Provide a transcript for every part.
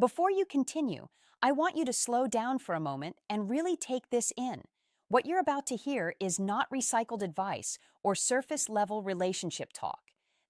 Before you continue, I want you to slow down for a moment and really take this in. What you're about to hear is not recycled advice or surface level relationship talk.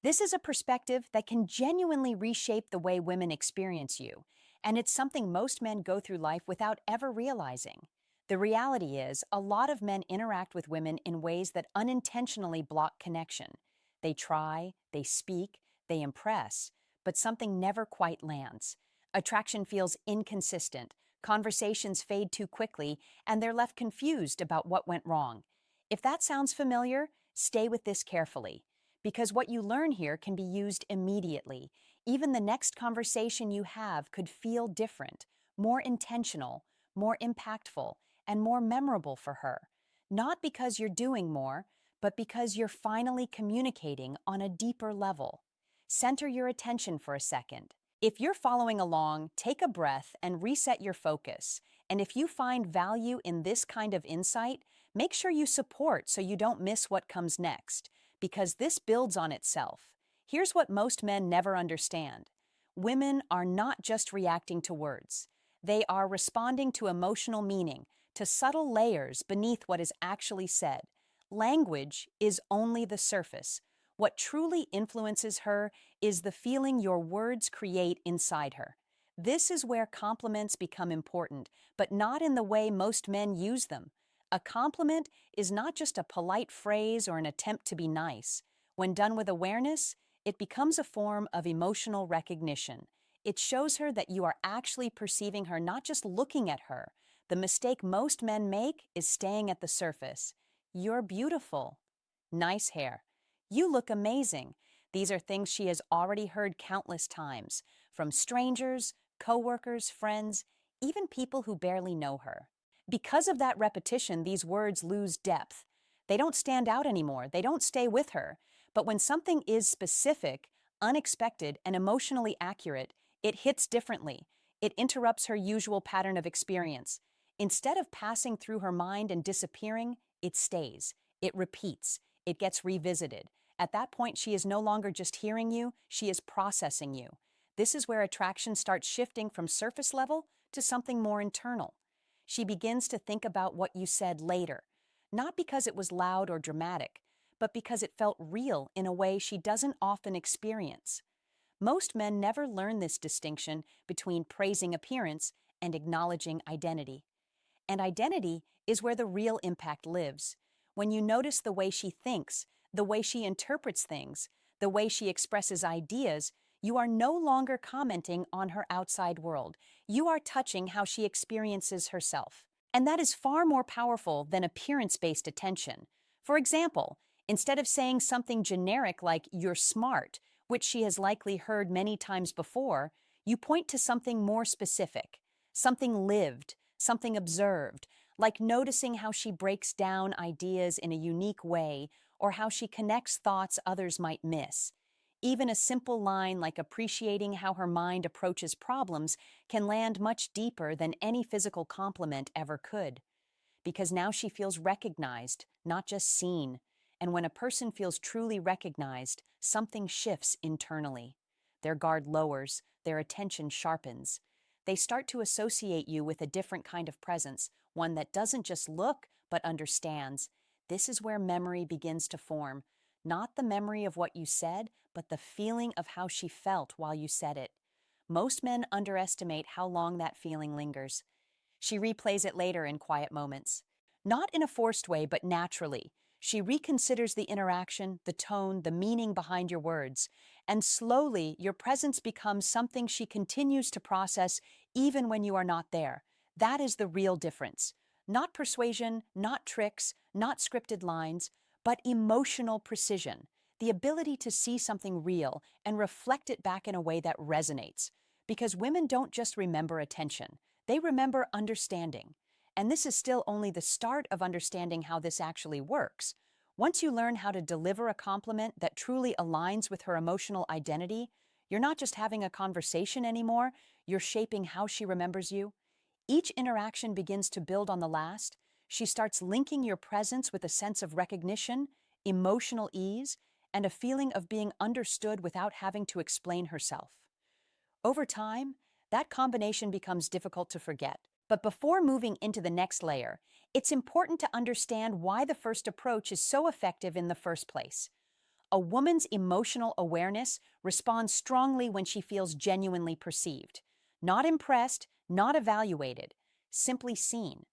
This is a perspective that can genuinely reshape the way women experience you, and it's something most men go through life without ever realizing. The reality is, a lot of men interact with women in ways that unintentionally block connection. They try, they speak, they impress, but something never quite lands. Attraction feels inconsistent, conversations fade too quickly, and they're left confused about what went wrong. If that sounds familiar, stay with this carefully, because what you learn here can be used immediately. Even the next conversation you have could feel different, more intentional, more impactful, and more memorable for her. Not because you're doing more, but because you're finally communicating on a deeper level. Center your attention for a second. If you're following along, take a breath and reset your focus. And if you find value in this kind of insight, make sure you support so you don't miss what comes next, because this builds on itself. Here's what most men never understand. Women are not just reacting to words. They are responding to emotional meaning, to subtle layers beneath what is actually said. Language is only the surface. What truly influences her is the feeling your words create inside her. This is where compliments become important, but not in the way most men use them. A compliment is not just a polite phrase or an attempt to be nice. When done with awareness, it becomes a form of emotional recognition. It shows her that you are actually perceiving her, not just looking at her. The mistake most men make is staying at the surface. You're beautiful. Nice hair. You look amazing. These are things she has already heard countless times, from strangers, coworkers, friends, even people who barely know her. Because of that repetition, these words lose depth. They don't stand out anymore. They don't stay with her. But when something is specific, unexpected, and emotionally accurate, it hits differently. It interrupts her usual pattern of experience. Instead of passing through her mind and disappearing, it stays. It repeats. It gets revisited. At that point, she is no longer just hearing you, she is processing you. This is where attraction starts shifting from surface level to something more internal. She begins to think about what you said later, not because it was loud or dramatic, but because it felt real in a way she doesn't often experience. Most men never learn this distinction between praising appearance and acknowledging identity. And identity is where the real impact lives. When you notice the way she thinks, the way she interprets things, the way she expresses ideas, you are no longer commenting on her outside world. You are touching how she experiences herself. And that is far more powerful than appearance-based attention. For example, instead of saying something generic like, "You're smart," which she has likely heard many times before, you point to something more specific, something lived, something observed, like noticing how she breaks down ideas in a unique way or how she connects thoughts others might miss. Even a simple line like appreciating how her mind approaches problems can land much deeper than any physical compliment ever could. Because now she feels recognized, not just seen. And when a person feels truly recognized, something shifts internally. Their guard lowers, their attention sharpens. They start to associate you with a different kind of presence, one that doesn't just look, but understands. This is where memory begins to form. Not the memory of what you said, but the feeling of how she felt while you said it. Most men underestimate how long that feeling lingers. She replays it later in quiet moments. Not in a forced way, but naturally. She reconsiders the interaction, the tone, the meaning behind your words. And slowly, your presence becomes something she continues to process even when you are not there. That is the real difference. Not persuasion, not tricks, not scripted lines, but emotional precision. The ability to see something real and reflect it back in a way that resonates. Because women don't just remember attention. They remember understanding. And this is still only the start of understanding how this actually works. Once you learn how to deliver a compliment that truly aligns with her emotional identity, you're not just having a conversation anymore, you're shaping how she remembers you. Each interaction begins to build on the last. She starts linking your presence with a sense of recognition, emotional ease, and a feeling of being understood without having to explain herself. Over time, That combination becomes difficult to forget. But before moving into the next layer, it's important to understand why the first approach is so effective in the first place. A woman's emotional awareness responds strongly when she feels genuinely perceived. Not impressed, not evaluated, simply seen.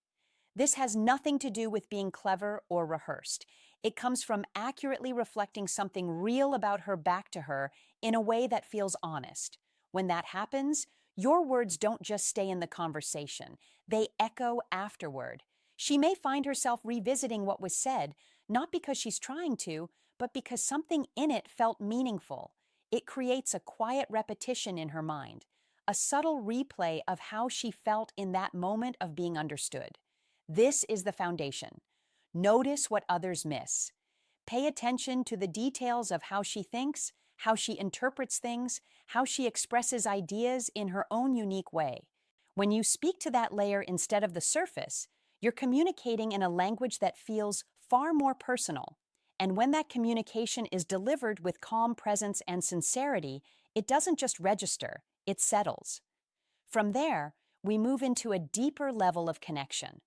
This has nothing to do with being clever or rehearsed. It comes from accurately reflecting something real about her back to her in a way that feels honest. When that happens, your words don't just stay in the conversation, they echo afterward. She may find herself revisiting what was said, not because she's trying to, but because something in it felt meaningful. It creates a quiet repetition in her mind, a subtle replay of how she felt in that moment of being understood. This is the foundation. Notice what others miss. Pay attention to the details of how she thinks, how she interprets things, how she expresses ideas in her own unique way. When you speak to that layer instead of the surface, you're communicating in a language that feels far more personal. And when that communication is delivered with calm presence and sincerity, it doesn't just register, it settles. From there, we move into a deeper level of connection.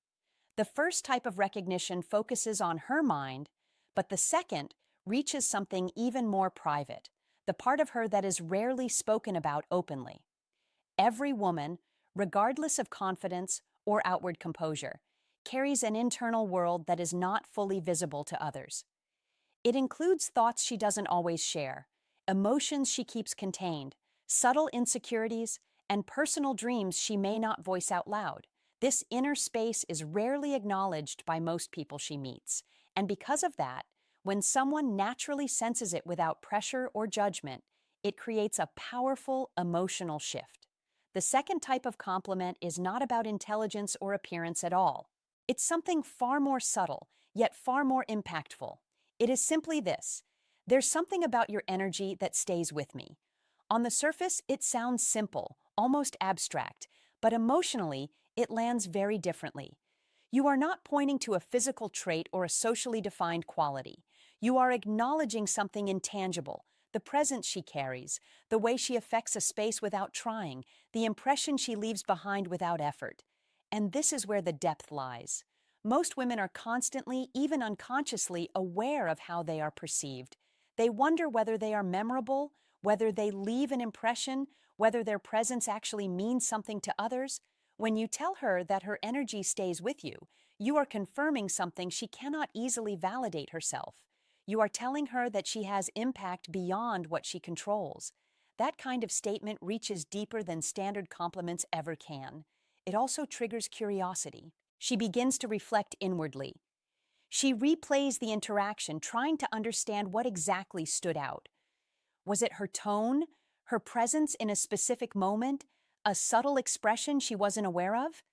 The first type of recognition focuses on her mind, but the second reaches something even more private, the part of her that is rarely spoken about openly. Every woman, regardless of confidence or outward composure, carries an internal world that is not fully visible to others. It includes thoughts she doesn't always share, emotions she keeps contained, subtle insecurities, and personal dreams she may not voice out loud. This inner space is rarely acknowledged by most people she meets, and because of that, when someone naturally senses it without pressure or judgment, it creates a powerful emotional shift. The second type of compliment is not about intelligence or appearance at all. It's something far more subtle, yet far more impactful. It is simply this: there's something about your energy that stays with me. On the surface, it sounds simple, almost abstract, but emotionally, it lands very differently. You are not pointing to a physical trait or a socially defined quality. You are acknowledging something intangible, the presence she carries, the way she affects a space without trying, the impression she leaves behind without effort. And this is where the depth lies. Most women are constantly, even unconsciously, aware of how they are perceived. They wonder whether they are memorable, whether they leave an impression, whether their presence actually means something to others. When you tell her that her energy stays with you, you are confirming something she cannot easily validate herself. You are telling her that she has impact beyond what she controls. That kind of statement reaches deeper than standard compliments ever can. It also triggers curiosity. She begins to reflect inwardly. She replays the interaction, trying to understand what exactly stood out. Was it her tone, her presence in a specific moment, a subtle expression she wasn't aware of?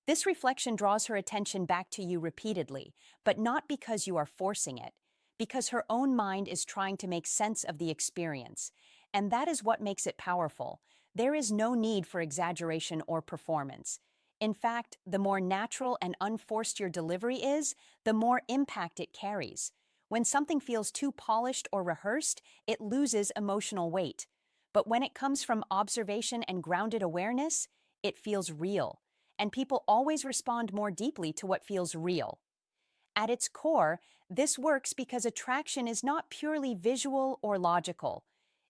This reflection draws her attention back to you repeatedly, but not because you are forcing it, because her own mind is trying to make sense of the experience. And that is what makes it powerful. There is no need for exaggeration or performance. In fact, the more natural and unforced your delivery is, the more impact it carries. When something feels too polished or rehearsed, it loses emotional weight. But when it comes from observation and grounded awareness, it feels real. And people always respond more deeply to what feels real. At its core, this works because attraction is not purely visual or logical.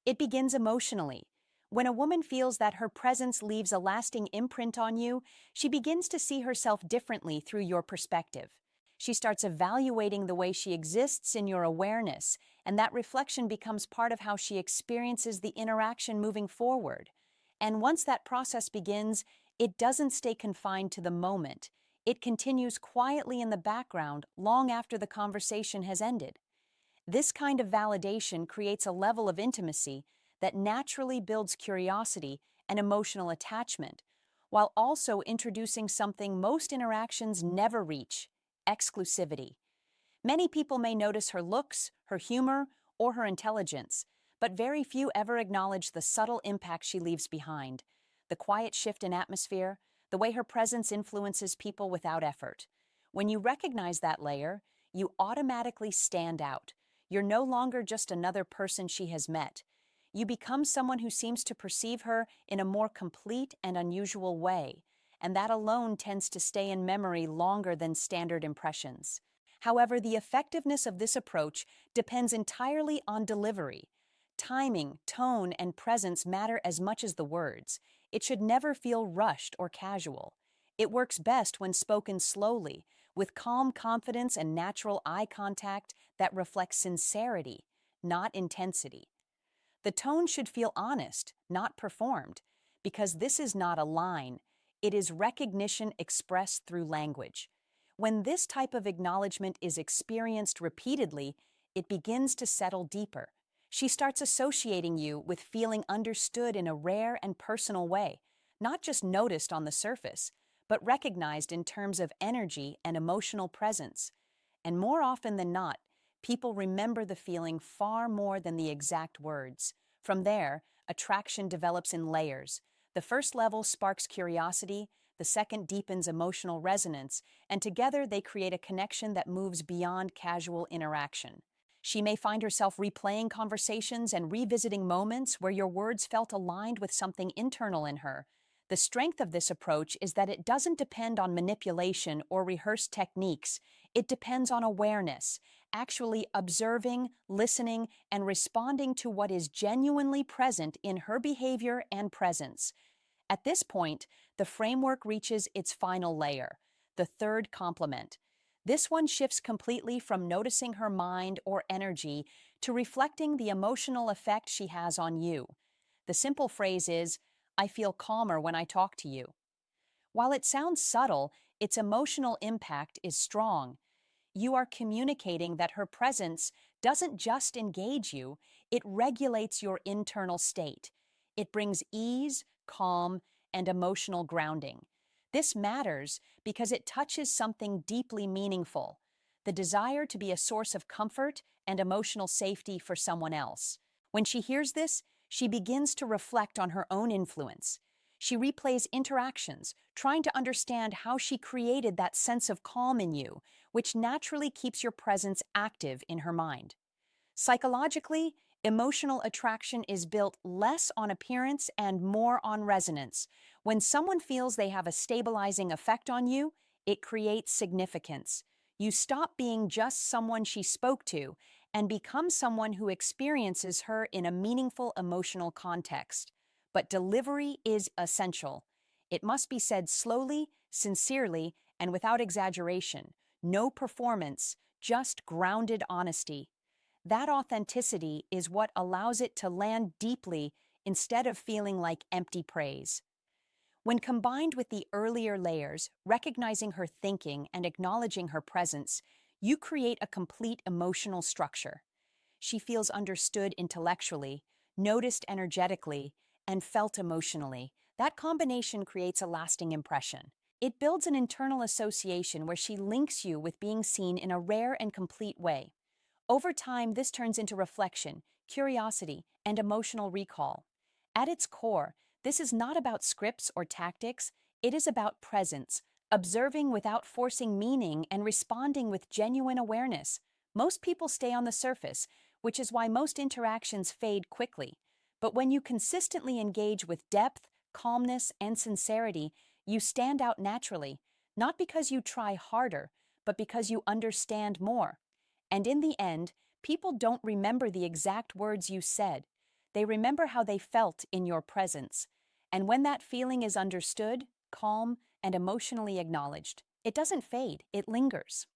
It begins emotionally. When a woman feels that her presence leaves a lasting imprint on you, she begins to see herself differently through your perspective. She starts evaluating the way she exists in your awareness, and that reflection becomes part of how she experiences the interaction moving forward. And once that process begins, it doesn't stay confined to the moment. It continues quietly in the background long after the conversation has ended. This kind of validation creates a level of intimacy that naturally builds curiosity and emotional attachment, while also introducing something most interactions never reach: exclusivity. Many people may notice her looks, her humor, or her intelligence, but very few ever acknowledge the subtle impact she leaves behind, the quiet shift in atmosphere, the way her presence influences people without effort. When you recognize that layer, you automatically stand out. You're no longer just another person she has met. You become someone who seems to perceive her in a more complete and unusual way, and that alone tends to stay in memory longer than standard impressions. However, the effectiveness of this approach depends entirely on delivery. Timing, tone, and presence matter as much as the words. It should never feel rushed or casual. It works best when spoken slowly, with calm confidence and natural eye contact that reflects sincerity, not intensity. The tone should feel honest, not performed, because this is not a line, it is recognition expressed through language. When this type of acknowledgement is experienced repeatedly, it begins to settle deeper. She starts associating you with feeling understood in a rare and personal way, not just noticed on the surface, but recognized in terms of energy and emotional presence. And more often than not, people remember the feeling far more than the exact words. From there, attraction develops in layers. The first level sparks curiosity, the second deepens emotional resonance, and together they create a connection that moves beyond casual interaction. She may find herself replaying conversations and revisiting moments where your words felt aligned with something internal in her. The strength of this approach is that it doesn't depend on manipulation or rehearsed techniques. It depends on awareness, actually observing, listening, and responding to what is genuinely present in her behavior and presence. At this point, the framework reaches its final layer, the third complement. This one shifts completely from noticing her mind or energy to reflecting the emotional effect she has on you. The simple phrase is, "I feel calmer when I talk to you." While it sounds subtle, its emotional impact is strong. You are communicating that her presence doesn't just engage you, it regulates your internal state. It brings ease, calm, and emotional grounding. This matters because it touches something deeply meaningful, the desire to be a source of comfort and emotional safety for someone else. When she hears this, she begins to reflect on her own influence. She replays interactions, trying to understand how she created that sense of calm in you, which naturally keeps your presence active in her mind. Psychologically, emotional attraction is built less on appearance and more on resonance. When someone feels they have a stabilizing effect on you, it creates significance. You stop being just someone she spoke to and become someone who experiences her in a meaningful emotional context. But delivery is essential. It must be said slowly, sincerely, and without exaggeration. No performance, just grounded honesty. That authenticity is what allows it to land deeply instead of feeling like empty praise. When combined with the earlier layers, recognizing her thinking and acknowledging her presence, you create a complete emotional structure. She feels understood intellectually, noticed energetically, and felt emotionally. That combination creates a lasting impression. It builds an internal association where she links you with being seen in a rare and complete way. Over time, this turns into reflection, curiosity, and emotional recall. At its core, this is not about scripts or tactics, it is about presence, observing without forcing meaning and responding with genuine awareness. Most people stay on the surface, which is why most interactions fade quickly. But when you consistently engage with depth, calmness, and sincerity, you stand out naturally, not because you try harder, but because you understand more. And in the end, people don't remember the exact words you said. They remember how they felt in your presence. And when that feeling is understood, calm, and emotionally acknowledged, it doesn't fade, it lingers.